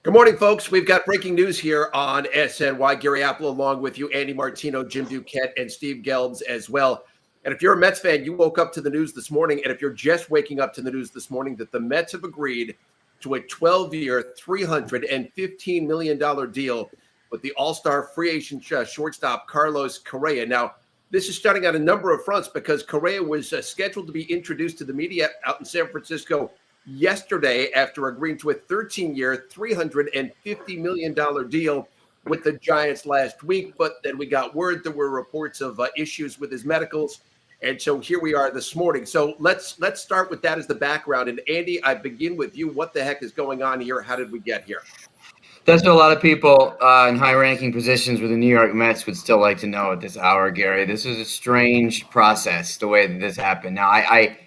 Good morning, folks. We've got breaking news here on SNY. Gary Apple along with you, Andy Martino, Jim Duquette, and Steve Gelbs as well. And if you're a Mets fan, you woke up to the news this morning. And if you're just waking up to the news this morning, that the Mets have agreed to a 12-year, $315 million deal with the all-star free agent shortstop Carlos Correa. Now, this is starting on a number of fronts because Correa was scheduled to be introduced to the media out in San Francisco yesterday after agreeing to a 13-year, $350 million deal with the Giants last week. But then we got word there were reports of issues with his medicals. And so here we are this morning. So let's start with that as the background. And Andy, I begin with you. What the heck is going on here? How did we get here? That's what a lot of people in high-ranking positions with the New York Mets would still like to know at this hour, Gary. This is a strange process, the way that this happened. Now, I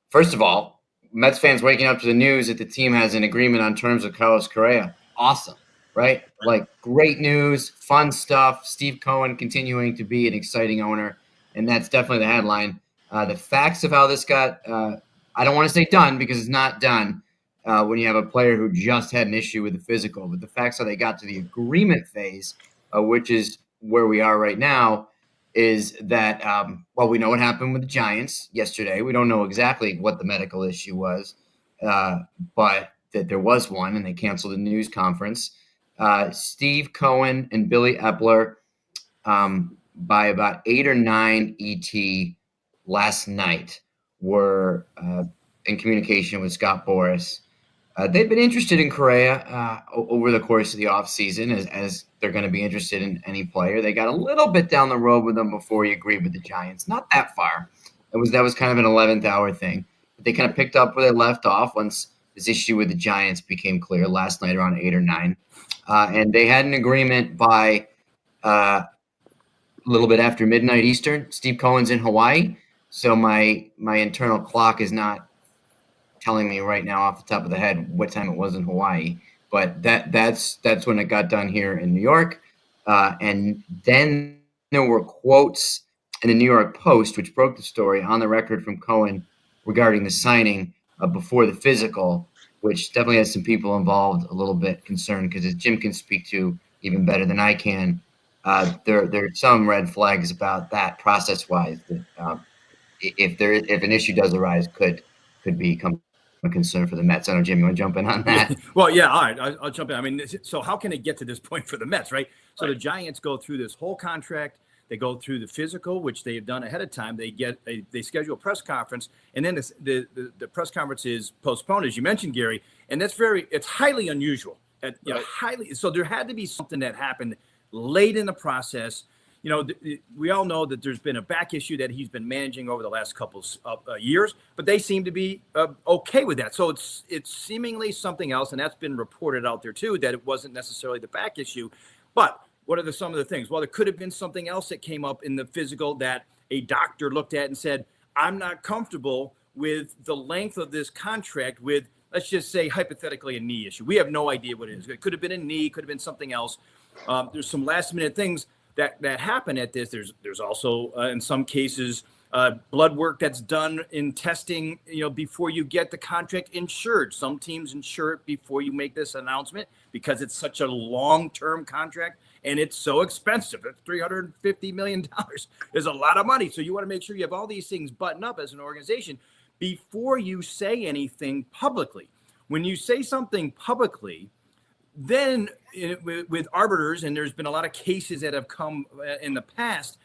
first of all, Mets fans waking up to the news that the team has an agreement on terms with Carlos Correa. Awesome, right? Like, great news, fun stuff. Steve Cohen continuing to be an exciting owner, and that's definitely the headline. The facts of how this got, I don't want to say done because it's not done when you have a player who just had an issue with the physical, but the facts how they got to the agreement phase, which is where we are right now, is that, well, we know what happened with the Giants yesterday. We don't know exactly what the medical issue was, but that there was one, and they canceled the news conference. Steve Cohen and Billy Epler, by about 8 or 9 ET last night, were in communication with Scott Boras. They've been interested in Correa over the course of the offseason, as they're going to be interested in any player. They got a little bit down the road with them before he agreed with the Giants. Not that far. That was kind of an 11th hour thing. But they kind of picked up where they left off once this issue with the Giants became clear last night around 8 or 9. And they had an agreement by a little bit after midnight Eastern. Steve Cohen's in Hawaii, so my internal clock is not telling me right now off the top of the head what time it was in Hawaii, but that's when it got done here in New York. And then there were quotes in the New York Post, which broke the story on the record from Cohen regarding the signing before the physical, which definitely has some people involved a little bit concerned because, as Jim can speak to even better than I can, there are some red flags about that process-wise that if an issue does arise, could become a concern for the Mets. I know, Jim, you want to jump in on that? Well, yeah, all right, I'll jump in. I mean, so how can it get to this point for the Mets, right? So the Giants go through this whole contract. They go through the physical, which they have done ahead of time. They schedule a press conference, and then the press conference is postponed, as you mentioned, Gary. And it's highly unusual. Highly. So there had to be something that happened late in the process. You know, we all know that there's been a back issue that he's been managing over the last couple of years, but they seem to be okay with that. So it's seemingly something else, and that's been reported out there too, that it wasn't necessarily the back issue. But what are some of the things? Well, there could have been something else that came up in the physical that a doctor looked at and said, I'm not comfortable with the length of this contract with, let's just say, hypothetically, a knee issue. We have no idea what it is. It could have been a knee, could have been something else. There's some last minute things that happen at this. There's also in some cases blood work that's done in testing, before you get the contract insured. Some teams insure it before you make this announcement because it's such a long-term contract and it's so expensive. It's $350 million is a lot of money. So you want to make sure you have all these things buttoned up as an organization before you say anything publicly. When you say something publicly, then with arbiters, and there's been a lot of cases that have come in the past,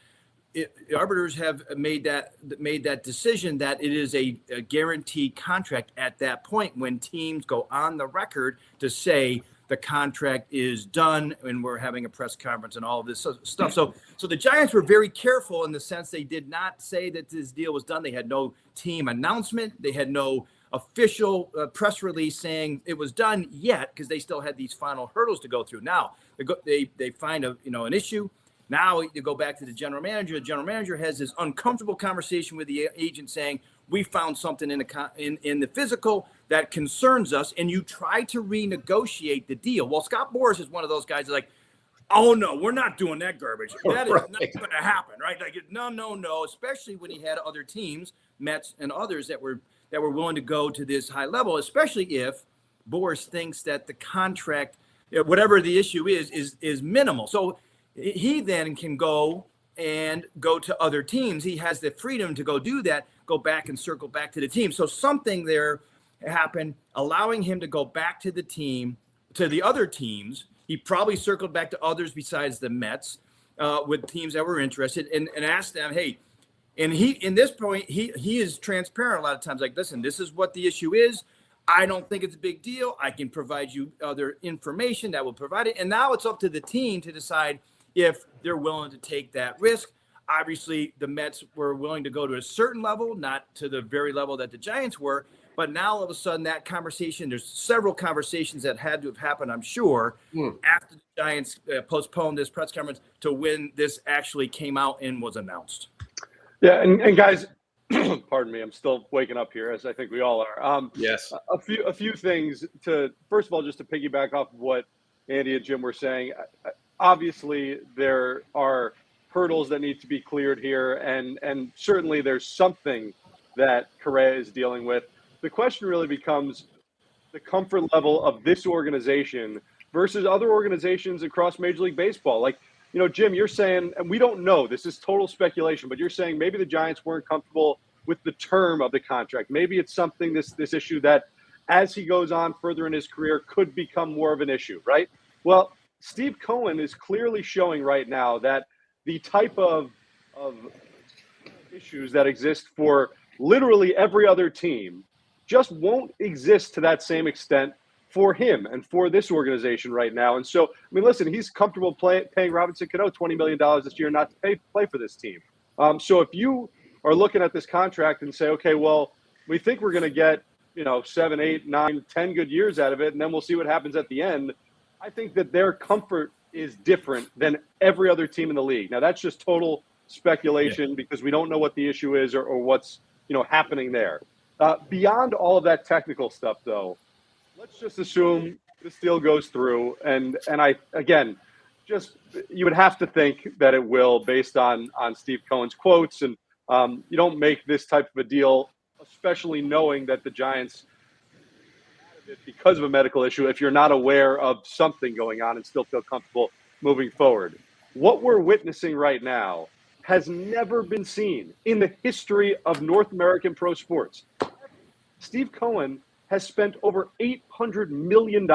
arbiters have made that decision that it is a guaranteed contract at that point when teams go on the record to say the contract is done and we're having a press conference and all of this stuff. So the Giants were very careful in the sense they did not say that this deal was done. They had no team announcement. They had no official press release saying it was done yet because they still had these final hurdles to go through. Now they find an issue. Now you go back to the general manager. The general manager has this uncomfortable conversation with the agent saying, we found something in the physical that concerns us, and you try to renegotiate the deal. Well, Scott Boras is one of those guys that's like, oh, no, we're not doing that garbage. That is not going to happen, right? Like, no, especially when he had other teams, Mets and others, that were willing to go to this high level, especially if Boris thinks that the contract, whatever the issue is minimal. So he then can go to other teams. He has the freedom to go do that, go back and circle back to the team. So something there happened, allowing him to go back to the team, to the other teams. He probably circled back to others besides the Mets with teams that were interested and asked them, hey, and he, in this point, he is transparent a lot of times, like, listen, this is what the issue is. I don't think it's a big deal. I can provide you other information that will provide it. And now it's up to the team to decide if they're willing to take that risk. Obviously, the Mets were willing to go to a certain level, not to the very level that the Giants were. But now all of a sudden that conversation, there's several conversations that had to have happened, I'm sure, after the Giants postponed this press conference to when this actually came out and was announced. Yeah, and guys, pardon me, I'm still waking up here, as I think we all are. Yes. A few things to, first of all, just to piggyback off of what Andy and Jim were saying. Obviously, there are hurdles that need to be cleared here, and certainly there's something that Correa is dealing with. The question really becomes the comfort level of this organization versus other organizations across Major League Baseball. Like, you know, Jim, you're saying, and we don't know, this is total speculation, but you're saying maybe the Giants weren't comfortable with the term of the contract. Maybe it's something, this issue that as he goes on further in his career could become more of an issue, right? Well, Steve Cohen is clearly showing right now that the type of issues that exist for literally every other team just won't exist to that same extent for him and for this organization right now. And so, I mean, listen, he's comfortable paying Robinson Cano $20 million this year not to play for this team. So if you are looking at this contract and say, okay, well, we think we're going to get, 7, 8, 9, 10 good years out of it, and then we'll see what happens at the end. I think that their comfort is different than every other team in the league. Now, that's just total speculation because we don't know what the issue is or what's, happening there. Beyond all of that technical stuff, though, let's just assume this deal goes through. And I, again, you would have to think that it will based on Steve Cohen's quotes. And you don't make this type of a deal, especially knowing that the Giants, because of a medical issue, if you're not aware of something going on and still feel comfortable moving forward. What we're witnessing right now has never been seen in the history of North American pro sports. Steve Cohen has spent over $800 million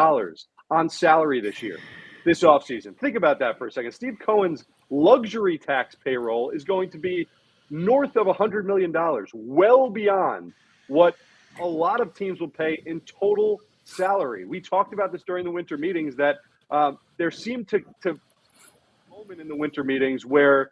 on salary this offseason. Think about that for a second. Steve Cohen's luxury tax payroll is going to be north of $100 million, well beyond what a lot of teams will pay in total salary. We talked about this during the winter meetings that there seemed to moment in the winter meetings where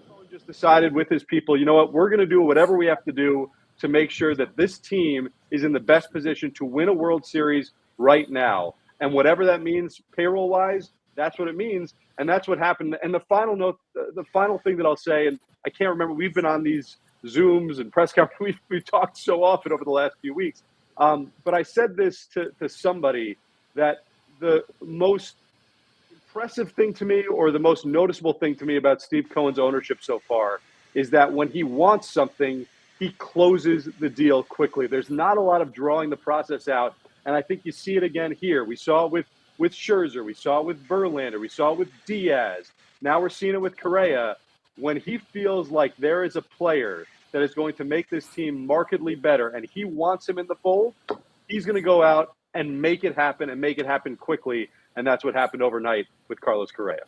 Cohen just decided with his people, you know what, we're going to do whatever we have to do to make sure that this team is in the best position to win a World Series right now. And whatever that means payroll-wise, that's what it means. And that's what happened. And the final note, the final thing that I'll say, and I can't remember, we've been on these Zooms and press conferences, we've talked so often over the last few weeks. But I said this to somebody that the most impressive thing to me or the most noticeable thing to me about Steve Cohen's ownership so far is that when he wants something, he closes the deal quickly. There's not a lot of drawing the process out. And I think you see it again here. We saw it with Scherzer. We saw it with Verlander. We saw it with Diaz. Now we're seeing it with Correa. When he feels like there is a player that is going to make this team markedly better and he wants him in the fold, he's going to go out and make it happen and make it happen quickly. And that's what happened overnight with Carlos Correa.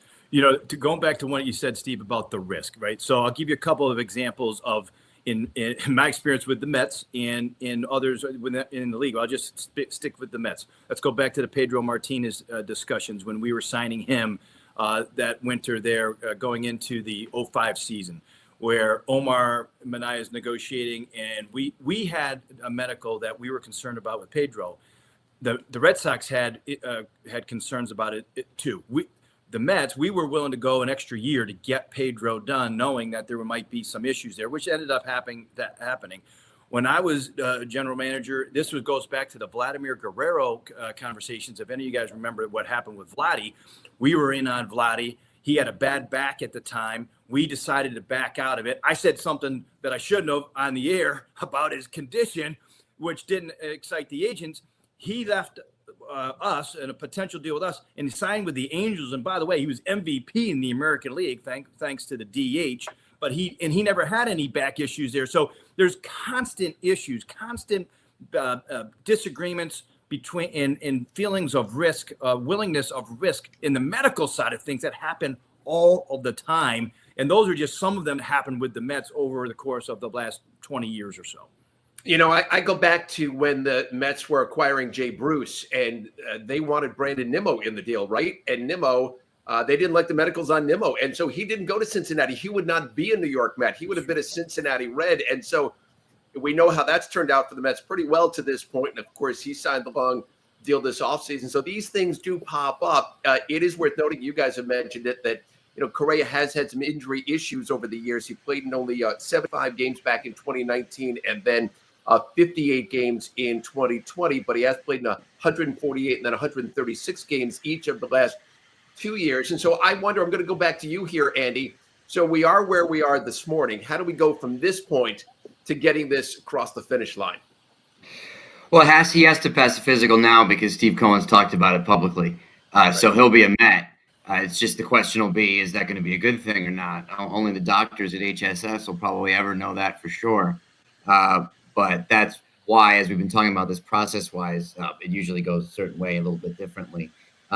Going back to what you said, Steve, about the risk, right? So I'll give you a couple of examples of in my experience with the Mets and in others in the league. I'll just stick with the Mets. Let's go back to the Pedro Martinez discussions when we were signing him that winter there going into the 2005 season, where Omar Minaya is negotiating, and we had a medical that we were concerned about with Pedro. The Red Sox had concerns about it too. The Mets, we were willing to go an extra year to get Pedro done, knowing that there might be some issues there, which ended up happening. When I was general manager, this goes back to the Vladimir Guerrero conversations. If any of you guys remember what happened with Vladdy, we were in on Vladdy. He had a bad back at the time. We decided to back out of it. I said something that I shouldn't have on the air about his condition, which didn't excite the agents. he left us and a potential deal with us and signed with the Angels. And by the way, he was MVP in the American League, thanks to the DH. But he never had any back issues there. So there's constant issues, constant disagreements between in feelings of risk, willingness of risk in the medical side of things that happen all of the time. And those are just some of them that happened with the Mets over the course of the last 20 years or so. You know, I go back to when the Mets were acquiring Jay Bruce, and they wanted Brandon Nimmo in the deal, right? And Nimmo, they didn't like the medicals on Nimmo. And so he didn't go to Cincinnati. He would not be a New York Met. He would have been a Cincinnati Red. And so we know how that's turned out for the Mets pretty well to this point. And, of course, he signed the long deal this offseason. So these things do pop up. It is worth noting, you guys have mentioned it, that, you know, Correa has had some injury issues over the years. He played in only 75 games back in 2019 and then 58 games in 2020, but he has played in 148 and then 136 games each of the last 2 years. And so I wonder, I'm going to go back to you here, Andy. So we are where we are this morning. How do we go from this point to getting this across the finish line? Well, he has to pass the physical now because Steve Cohen's talked about it publicly. So he'll be a Met. It's just the question will be, is that going to be a good thing or not? Only the doctors at HSS will probably ever know that for sure. But that's why, as we've been talking about this process-wise, it usually goes a certain way, a little bit differently.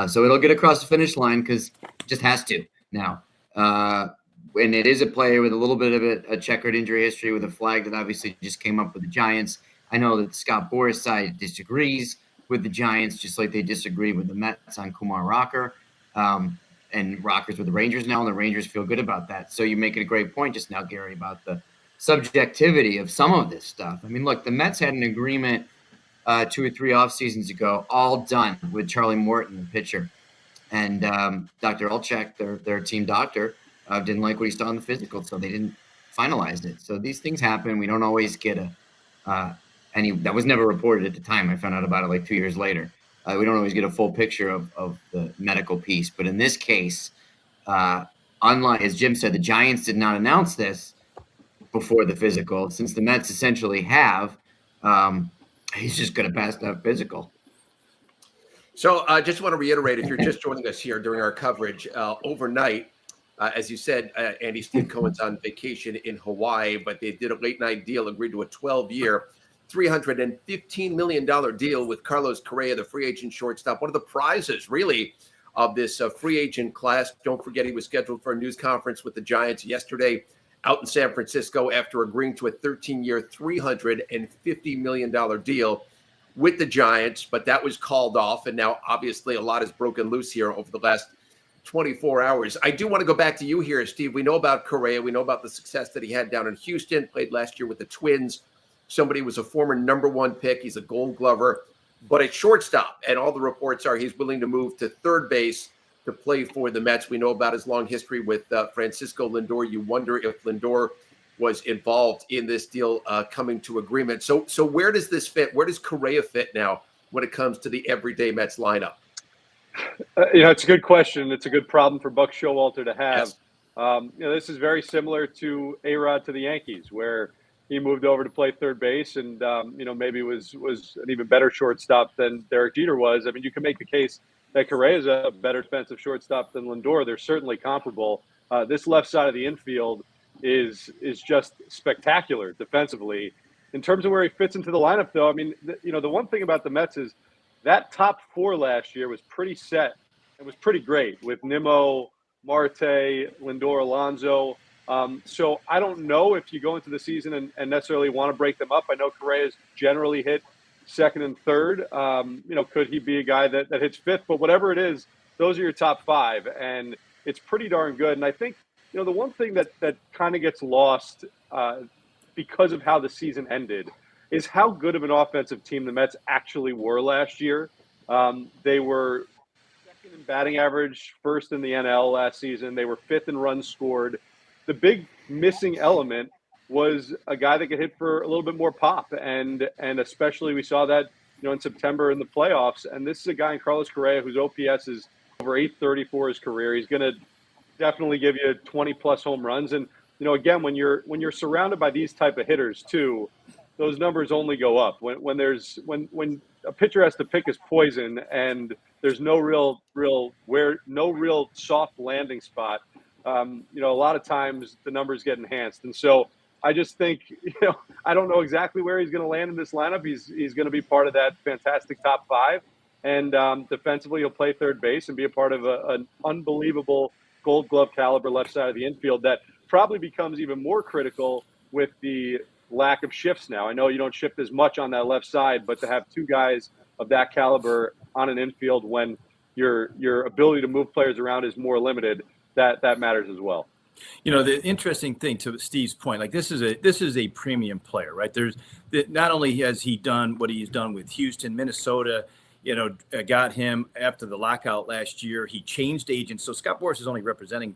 So it'll get across the finish line because it just has to now. And it is a player with a little bit of a checkered injury history with a flag that obviously just came up with the Giants. I know that Scott Boras' side disagrees with the Giants, just like they disagree with the Mets on Kumar Rocker. And Rocker's with the Rangers now, and the Rangers feel good about that. So you make it a great point just now, Gary, about the subjectivity of some of this stuff. I mean, look, the Mets had an agreement 2 or 3 off seasons ago, all done with Charlie Morton, the pitcher. And Dr. Olchek, their team doctor, didn't like what he saw in the physical, so they didn't finalize it. So these things happen. We don't always get any. That was never reported at the time. I found out about it like 2 years later. We don't always get a full picture of the medical piece. But in this case, unlike, as Jim said, the Giants did not announce this before the physical. Since the Mets essentially have, he's just going to pass that physical. So I just want to reiterate, if you're just joining us here during our coverage overnight, as you said, Andy, Steve Cohen's on vacation in Hawaii, but they did a late night deal, agreed to a 12-year, $315 million deal with Carlos Correa, the free agent shortstop. One of the prizes, really, of this free agent class. Don't forget, he was scheduled for a news conference with the Giants yesterday out in San Francisco after agreeing to a 13-year, $350 million deal with the Giants, but that was called off. And now, obviously, a lot has broken loose here over the last 24 hours. I do want to go back to you here, Steve. We know about Correa. We know about the success that he had down in Houston, played last year with the Twins. Somebody was a former number 1 pick. He's a Gold Glover, but at shortstop. And all the reports are he's willing to move to third base to play for the Mets. We know about his long history with Francisco Lindor. You wonder if Lindor was involved in this deal coming to agreement. So where does this fit? Where does Correa fit now when it comes to the everyday Mets lineup? It's a good question. It's a good problem for Buck Showalter to have. Yes. This is very similar to A-Rod to the Yankees, where he moved over to play third base and, maybe was an even better shortstop than Derek Jeter was. I mean, you can make the case that Correa is a better defensive shortstop than Lindor. They're certainly comparable. This left side of the infield is just spectacular defensively. In terms of where he fits into the lineup, though, I mean, the one thing about the Mets is that top 4 last year was pretty set. It was pretty great with Nimmo, Marte, Lindor, Alonso. So I don't know if you go into the season and necessarily want to break them up. I know Correa's generally hit second and third. Could he be a guy that hits fifth? But whatever it is, those are your top 5. And it's pretty darn good. And I think, the one thing that kind of gets lost because of how the season ended is how good of an offensive team the Mets actually were last year. They were second in batting average, first in the NL last season. They were 5th in runs scored. The big missing element was a guy that could hit for a little bit more pop. And especially we saw that, in September in the playoffs. And this is a guy in Carlos Correa whose OPS is over 830 for his career. He's going to definitely give you 20 plus home runs. And, again, when you're surrounded by these type of hitters too, those numbers only go up. When a pitcher has to pick his poison and there's no real soft landing spot, a lot of times the numbers get enhanced. And so I just think, I don't know exactly where he's going to land in this lineup. He's going to be part of that fantastic top five. And defensively, he'll play third base and be a part of an unbelievable Gold Glove caliber left side of the infield that probably becomes even more critical with the lack of shifts now. I know you don't shift as much on that left side, but to have two guys of that caliber on an infield when your ability to move players around is more limited, that matters as well. The interesting thing, to Steve's point, like this is a premium player, right? Not only has he done what he's done with Houston, Minnesota, got him after the lockout last year. He changed agents. So Scott Boras is only representing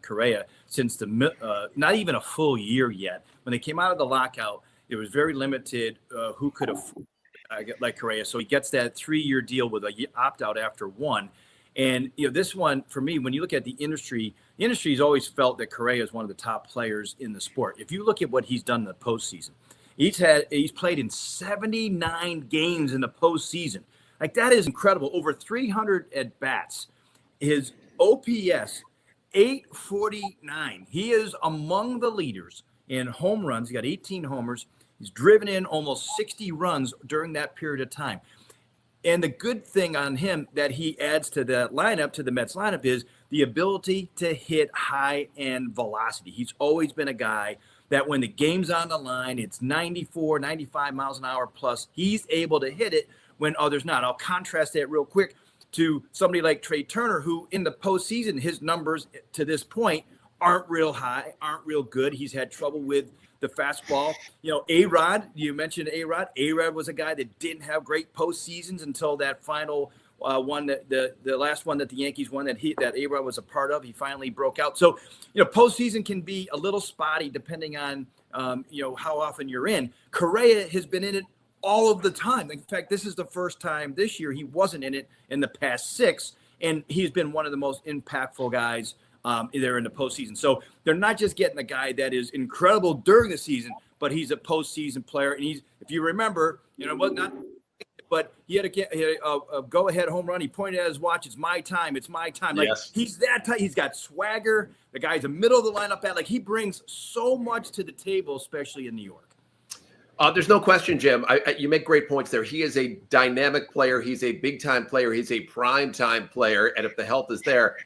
Correa since not even a full year yet. When they came out of the lockout, it was very limited who could afford like Correa. So he gets that 3-year deal with a opt-out after one. And, this one, for me, when you look at the industry's always felt that Correa is one of the top players in the sport. If you look at what he's done in the postseason, he's played in 79 games in the postseason. Like, that is incredible. Over 300 at bats. His OPS, 849. He is among the leaders in home runs. He got 18 homers. He's driven in almost 60 runs during that period of time. And the good thing on him that he adds to the lineup, to the Mets lineup, is the ability to hit high end velocity. He's always been a guy that when the game's on the line, it's 94, 95 miles an hour plus. He's able to hit it when others not. I'll contrast that real quick to somebody like Trey Turner, who in the postseason, his numbers to this point aren't real high, aren't real good. He's had trouble with the fastball. A-Rod, you mentioned A-Rod. A-Rod was a guy that didn't have great postseasons until that final one, the last one that the Yankees won that A-Rod was a part of. He finally broke out. So, postseason can be a little spotty depending on, how often you're in. Correa has been in it all of the time. In fact, this is the first time this year he wasn't in it in the past 6, and he's been one of the most impactful guys there in the postseason. So they're not just getting a guy that is incredible during the season, but he's a postseason player. And if you remember, but he had a go-ahead home run. He pointed at his watch. It's my time. It's my time. Like, yes. He's that type. He's got swagger. The guy's a middle of the lineup bat. Like, he brings so much to the table, especially in New York. There's no question, Jim. You make great points there. He is a dynamic player. He's a big-time player. He's a prime-time player. And if the health is there,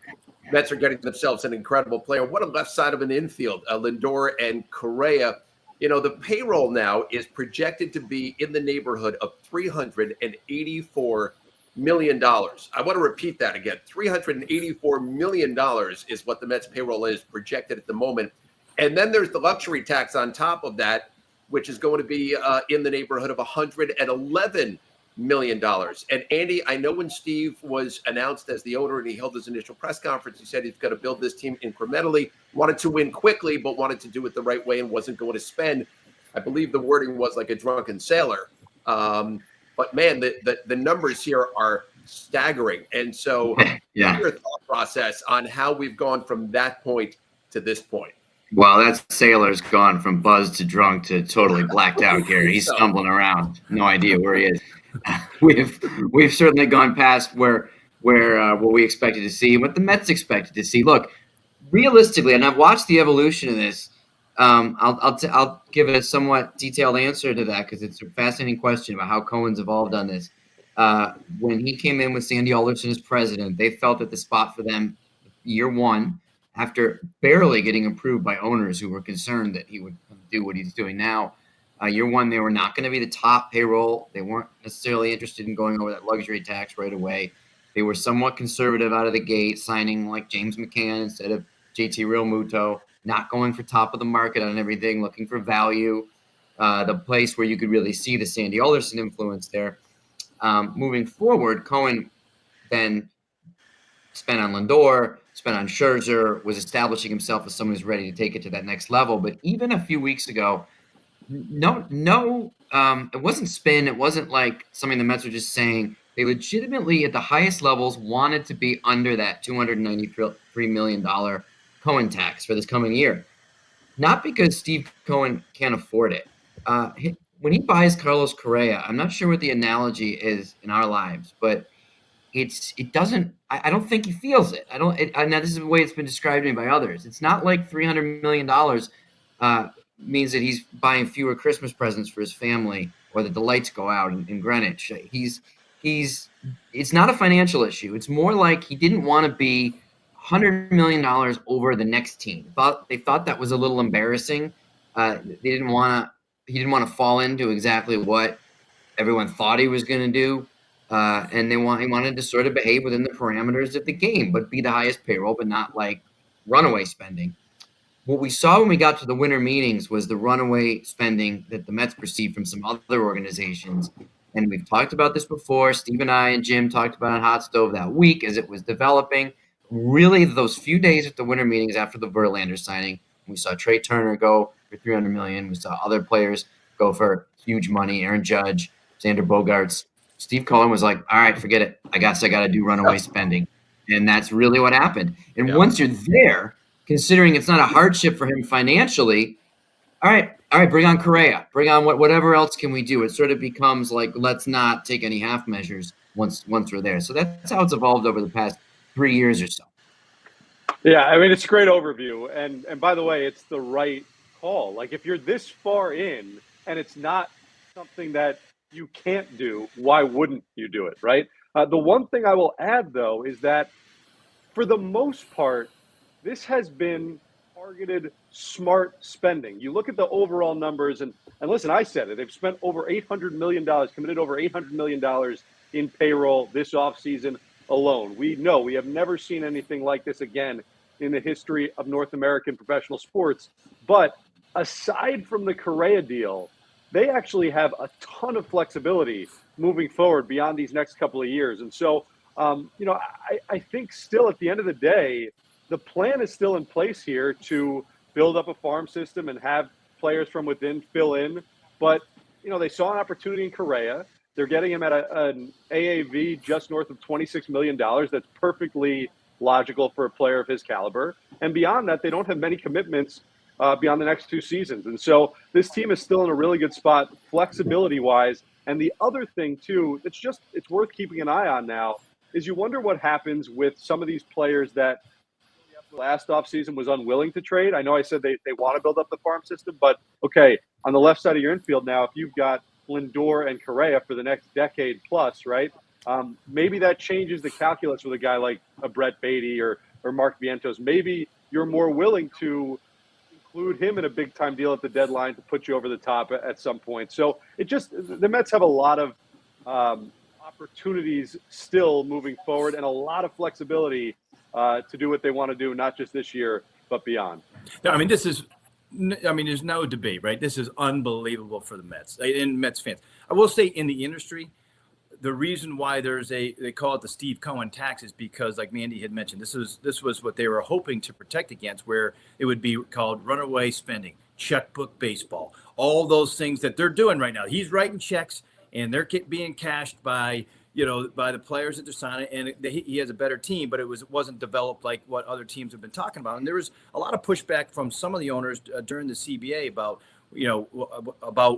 Mets are getting themselves an incredible player. What a left side of an infield, Lindor and Correa. The payroll now is projected to be in the neighborhood of $384 million. I want to repeat that again. $384 million is what the Mets payroll is projected at the moment. And then there's the luxury tax on top of that, which is going to be in the neighborhood of $111 million. And Andy, I know when Steve was announced as the owner and he held his initial press conference, he said he's going to build this team incrementally, wanted to win quickly, but wanted to do it the right way and wasn't going to spend. I believe the wording was like a drunken sailor. But man, the numbers here are staggering. And so your thought process on how we've gone from that point to this point. Well, that sailor's gone from buzzed to drunk to totally blacked out, Gary. He's stumbling around. No idea where he is. We've certainly gone past where what we expected to see, what the Mets expected to see. Look, realistically, and I've watched the evolution of this. I'll give a somewhat detailed answer to that because it's a fascinating question about how Cohen's evolved on this. When he came in with Sandy Alderson as president, they felt that the spot for them year one, after barely getting approved by owners who were concerned that he would do what he's doing now. Year one, they were not going to be the top payroll. They weren't necessarily interested in going over that luxury tax right away. They were somewhat conservative out of the gate, signing like James McCann instead of JT Realmuto, not going for top of the market on everything, looking for value, the place where you could really see the Sandy Alderson influence there. Moving forward, Cohen then spent on Lindor, spent on Scherzer, was establishing himself as someone who's ready to take it to that next level. But even a few weeks ago, it wasn't spin. It wasn't like something the Mets were just saying. They legitimately, at the highest levels, wanted to be under that $293 million Cohen tax for this coming year. Not because Steve Cohen can't afford it. One when he buys Carlos Correa, I'm not sure what the analogy is in our lives, but it doesn't. I don't think he feels it. I don't. Now this is the way it's been described to me by others. It's not like $300 million means that he's buying fewer Christmas presents for his family, or that the lights go out in Greenwich. It's not a financial issue. It's more like he didn't want to be $100 million over the next team. They thought that was a little embarrassing. He didn't want to fall into exactly what everyone thought he was going to do. And he wanted to sort of behave within the parameters of the game, but be the highest payroll, but not like runaway spending. What we saw when we got to the winter meetings was the runaway spending that the Mets perceived from some other organizations. And we've talked about this before. Steve and I and Jim talked about it on Hot Stove that week as it was developing. Really, those few days at the winter meetings after the Verlander signing, we saw Trey Turner go for $300 million. We saw other players go for huge money. Aaron Judge, Xander Bogaerts. Steve Cohen was like, all right, forget it. I guess I got to do runaway spending. And that's really what happened. And once you're there, considering it's not a hardship for him financially, all right, bring on Correa. Bring on whatever else can we do. It sort of becomes like, let's not take any half measures once we're there. So that's how it's evolved over the past 3 years or so. Yeah, I mean, it's a great overview. And by the way, it's the right call. Like, if you're this far in and it's not something that you can't do, why wouldn't you do it, right? The one thing I will add, though, is that for the most part, this has been targeted, smart spending. You look at the overall numbers, and listen, I said it. They've spent over $800 million, committed over $800 million in payroll this offseason alone. We know we have never seen anything like this again in the history of North American professional sports. But aside from the Correa deal, they actually have a ton of flexibility moving forward beyond these next couple of years. And so, I think still at the end of the day, the plan is still in place here to build up a farm system and have players from within fill in. But, they saw an opportunity in Correa. They're getting him at an AAV just north of $26 million. That's perfectly logical for a player of his caliber. And beyond that, they don't have many commitments beyond the next 2 seasons. And so this team is still in a really good spot flexibility-wise. And the other thing, too, it's worth keeping an eye on now is you wonder what happens with some of these players that last offseason was unwilling to trade. I know I said they want to build up the farm system, but okay, on the left side of your infield now, if you've got Lindor and Correa for the next decade plus, right? Maybe that changes the calculus with a guy like a Brett Beatty or Mark Vientos. Maybe you're more willing to include him in a big time deal at the deadline to put you over the top at some point. So the Mets have a lot of opportunities still moving forward and a lot of flexibility to do what they want to do, not just this year, but beyond. I mean, there's no debate, right? This is unbelievable for the Mets and Mets fans. I will say in the industry, the reason why they call it the Steve Cohen tax is because, like Mandy had mentioned, this was what they were hoping to protect against, where it would be called runaway spending, checkbook baseball, all those things that they're doing right now. He's writing checks and they're being cashed by the players that they're signing, and he has a better team, but it wasn't developed like what other teams have been talking about. And there was a lot of pushback from some of the owners during the CBA about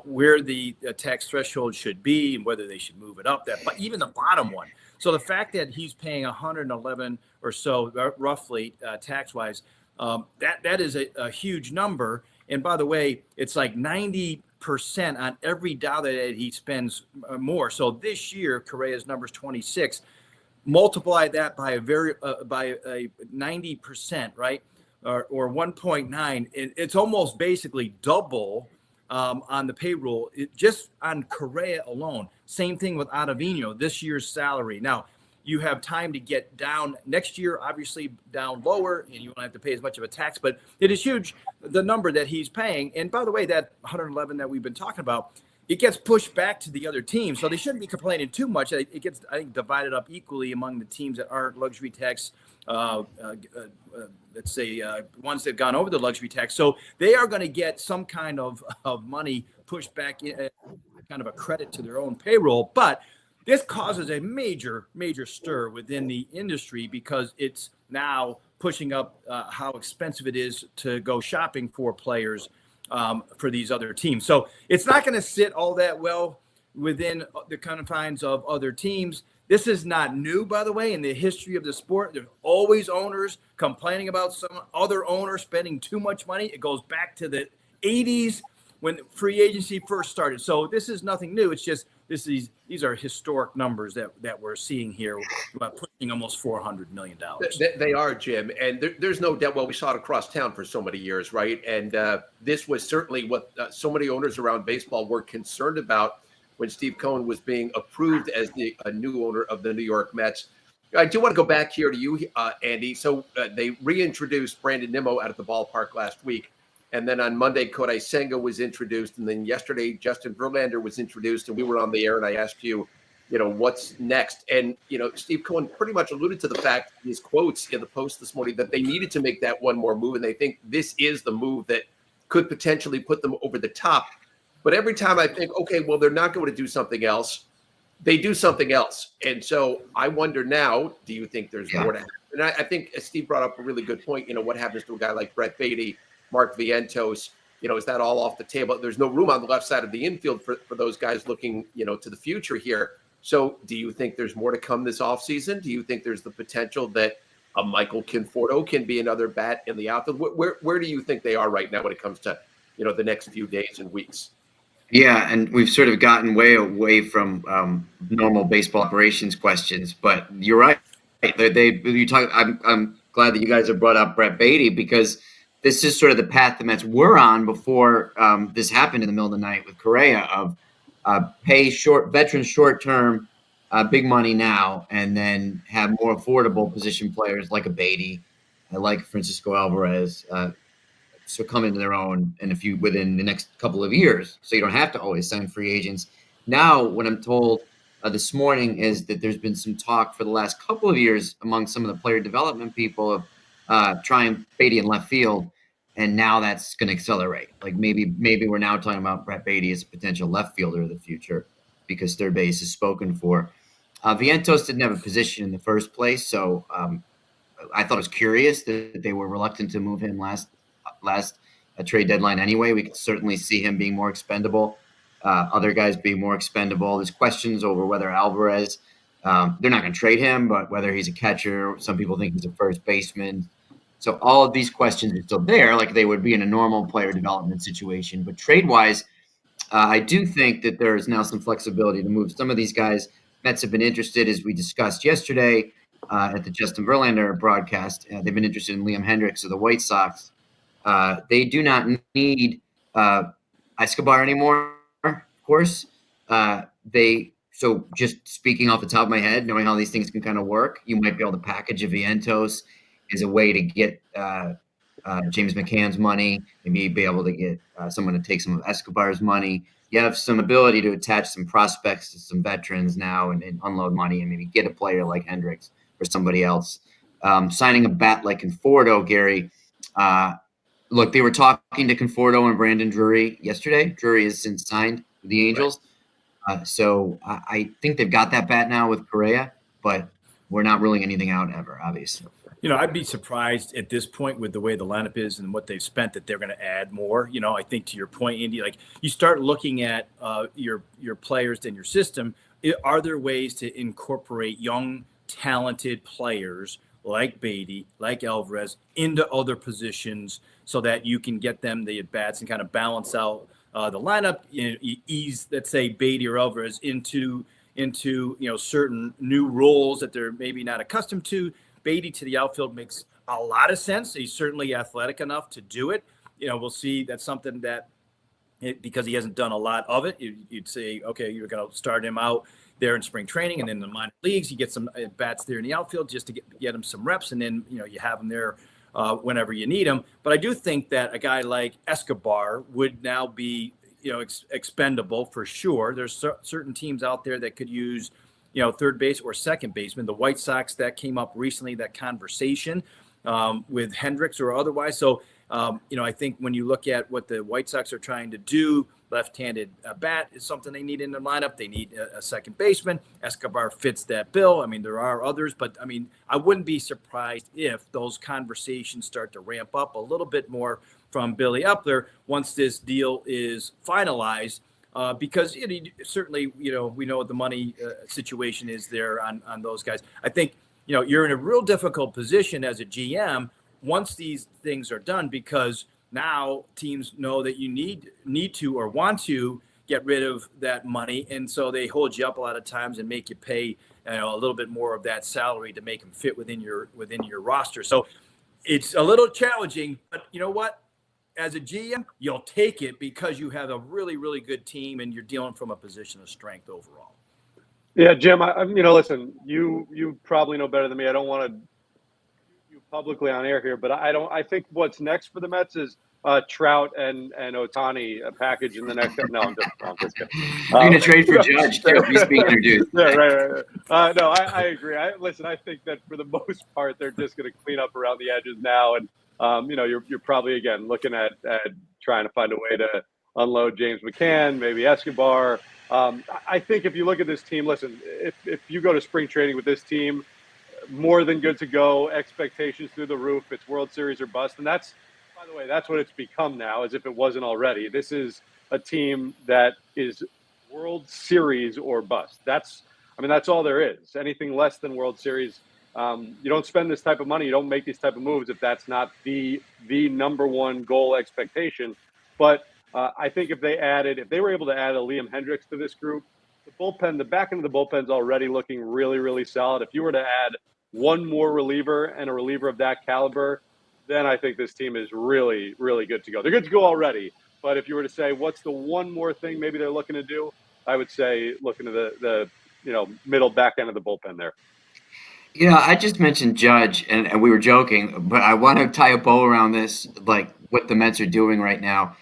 where the tax threshold should be and whether they should move it up. But even the bottom one. So the fact that he's paying 111 or so, roughly tax-wise, that is a huge number. And by the way, it's like 90% on every dollar that he spends more. So this year, Correa's number's 26. Multiply that by a 90%, right? Or 1.9. It's almost basically double on the payroll, just on Correa alone. Same thing with Ottavino, this year's salary. Now, you have time to get down next year, obviously down lower, and you won't have to pay as much of a tax, but it is huge, the number that he's paying. And by the way, that 111 that we've been talking about, it gets pushed back to the other teams. So they shouldn't be complaining too much. It gets, I think, divided up equally among the teams that aren't luxury tax, let's say ones that have gone over the luxury tax. So they are going to get some kind of money pushed back, kind of a credit to their own payroll. But this causes a major, major stir within the industry because it's now pushing up how expensive it is to go shopping for players for these other teams. So it's not going to sit all that well within the confines of other teams. This is not new, by the way, in the history of the sport. There's always owners complaining about some other owner spending too much money. It goes back to the 80s when free agency first started. So this is nothing new. It's just these are historic numbers that we're seeing here, pushing almost $400 million. They are, Jim, and there's no doubt. Well, we saw it across town for so many years, right? And this was certainly what so many owners around baseball were concerned about when Steve Cohen was being approved as a new owner of the New York Mets. I do want to go back here to you, Andy. So they reintroduced Brandon Nimmo out at the ballpark last week. And then on Monday, Kodai Senga was introduced. And then yesterday, Justin Verlander was introduced. And we were on the air and I asked you, what's next? And, Steve Cohen pretty much alluded to the fact in his quotes in the Post this morning that they needed to make that one more move. And they think this is the move that could potentially put them over the top. But every time I think, okay, well, they're not going to do something else, they do something else. And so I wonder now, do you think there's more to happen? And I think Steve brought up a really good point. What happens to a guy like Brett Beatty, Mark Vientos? Is that all off the table? There's no room on the left side of the infield for those guys looking, to the future here. So do you think there's more to come this offseason? Do you think there's the potential that a Michael Conforto can be another bat in the outfield? Where do you think they are right now when it comes to, the next few days and weeks? Yeah, and we've sort of gotten way away from normal baseball operations questions, but you're right. I'm glad that you guys have brought up Brett Beatty because this is sort of the path the Mets were on before this happened in the middle of the night with Correa of pay veterans short term, big money now, and then have more affordable position players like a Beatty, like Francisco Alvarez. So come into their own within the next couple of years. So you don't have to always sign free agents. Now, what I'm told this morning is that there's been some talk for the last couple of years among some of the player development people of trying Beatty in left field. And now that's going to accelerate. Like maybe we're now talking about Brett Beatty as a potential left fielder of the future because third base is spoken for. Vientos didn't have a position in the first place. So I thought it was curious that they were reluctant to move him last trade deadline anyway. We could certainly see him being more expendable, other guys being more expendable. There's questions over whether Alvarez, they're not going to trade him, but whether he's a catcher. Some people think he's a first baseman. So all of these questions are still there, like they would be in a normal player development situation. But trade-wise, I do think that there is now some flexibility to move some of these guys. Mets have been interested, as we discussed yesterday at the Justin Verlander broadcast. They've been interested in Liam Hendricks of the White Sox. They do not need Escobar anymore, of course. So just speaking off the top of my head, knowing how these things can kind of work, you might be able to package a Vientos as a way to get James McCann's money, maybe be able to get someone to take some of Escobar's money. You have some ability to attach some prospects to some veterans now and unload money and maybe get a player like Hendricks or somebody else. Signing a bat like Conforto, Gary, look, they were talking to Conforto and Brandon Drury yesterday. Drury has since signed with the Angels. So I think they've got that bat now with Correa, but we're not ruling anything out ever, obviously. I'd be surprised at this point with the way the lineup is and what they've spent that they're going to add more. I think to your point, Andy, like you start looking at your players in your system. Are there ways to incorporate young, talented players like Beatty, like Alvarez into other positions so that you can get them the at-bats and kind of balance out the lineup, ease, let's say, Beatty or Alvarez into certain new roles that they're maybe not accustomed to. Beatty to the outfield makes a lot of sense. He's certainly athletic enough to do it. We'll see. That's something that because he hasn't done a lot of it, you'd say, okay, you're going to start him out there in spring training and then the minor leagues. You get some bats there in the outfield just to get him some reps, and then you have him there whenever you need him. But I do think that a guy like Escobar would now be expendable for sure. There's certain teams out there that could use third base or second baseman. The White Sox, that came up recently, that conversation with Hendricks or otherwise. So, I think when you look at what the White Sox are trying to do, left-handed bat is something they need in their lineup. They need a second baseman. Escobar fits that bill. I mean, there are others, but I wouldn't be surprised if those conversations start to ramp up a little bit more from Billy Epler once this deal is finalized. Because certainly, we know what the money situation is there on those guys. I think, you're in a real difficult position as a GM once these things are done, because now teams know that you need to or want to get rid of that money. And so they hold you up a lot of times and make you pay a little bit more of that salary to make them fit within your roster. So it's a little challenging, but you know what? As a GM, you'll take it because you have a really, really good team and you're dealing from a position of strength overall. Yeah, Jim, listen, you probably know better than me. I don't want to you publicly on air here, but I think what's next for the Mets is Trout and Ohtani package in the next. No, I'm just kidding. You're going to trade for Judge, too. He's being introduced. Yeah, right. No, I agree. Listen, I think that for the most part, they're just going to clean up around the edges now. And, you're probably, again, looking at trying to find a way to unload James McCann, maybe Escobar. I think if you look at this team, listen, if you go to spring training with this team, more than good to go, expectations through the roof, it's World Series or bust. And that's, by the way, that's what it's become now, as if it wasn't already. This is a team that is World Series or bust. That's all there is. Anything less than World Series, you don't spend this type of money. You don't make these type of moves if that's not the number one goal expectation. But I think if they were able to add a Liam Hendricks to this group, the back end of the bullpen's already looking really, really solid. If you were to add one more reliever and a reliever of that caliber, then I think this team is really, really good to go. They're good to go already. But if you were to say, what's the one more thing maybe they're looking to do, I would say looking to the middle back end of the bullpen there. I just mentioned Judge, and we were joking, but I want to tie a bow around this, like what the Mets are doing right now.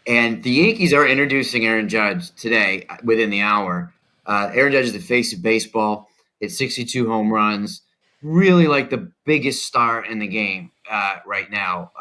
And the Yankees are introducing Aaron Judge today within the hour. Aaron Judge is the face of baseball. It's 62 home runs. Really like the biggest star in the game right now,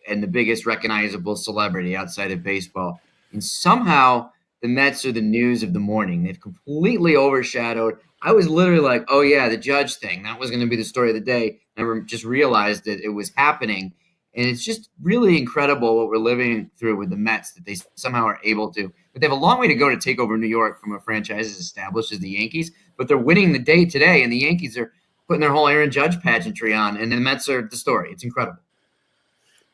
and the biggest recognizable celebrity outside of baseball. And somehow the Mets are the news of the morning. They've completely overshadowed. I was literally like, oh, yeah, the Judge thing. That was going to be the story of the day. I just realized that it was happening. And it's just really incredible what we're living through with the Mets, that they somehow are able to. But they have a long way to go to take over New York from a franchise as established as the Yankees. But they're winning the day today, and the Yankees are putting their whole Aaron Judge pageantry on, and the Mets are the story. It's incredible.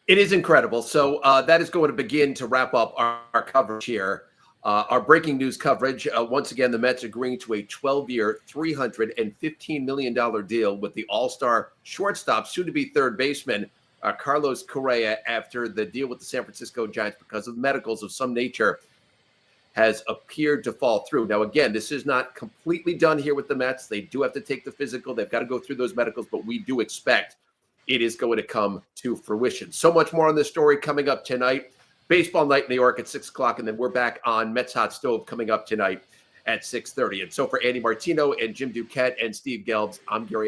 It is incredible. So that is going to begin to wrap up our coverage here. Our breaking news coverage. Once again, the Mets agreeing to a 12-year, $315 million deal with the all-star shortstop, soon-to-be third baseman, Carlos Correa, after the deal with the San Francisco Giants, because of medicals of some nature, has appeared to fall through. Now, again, this is not completely done here with the Mets. They do have to take the physical. They've got to go through those medicals, but we do expect it is going to come to fruition. So much more on this story coming up tonight. Baseball Night in New York at 6 o'clock, and then we're back on Mets Hot Stove coming up tonight at 6:30. And so for Andy Martino and Jim Duquette and Steve Gelbs, I'm Gary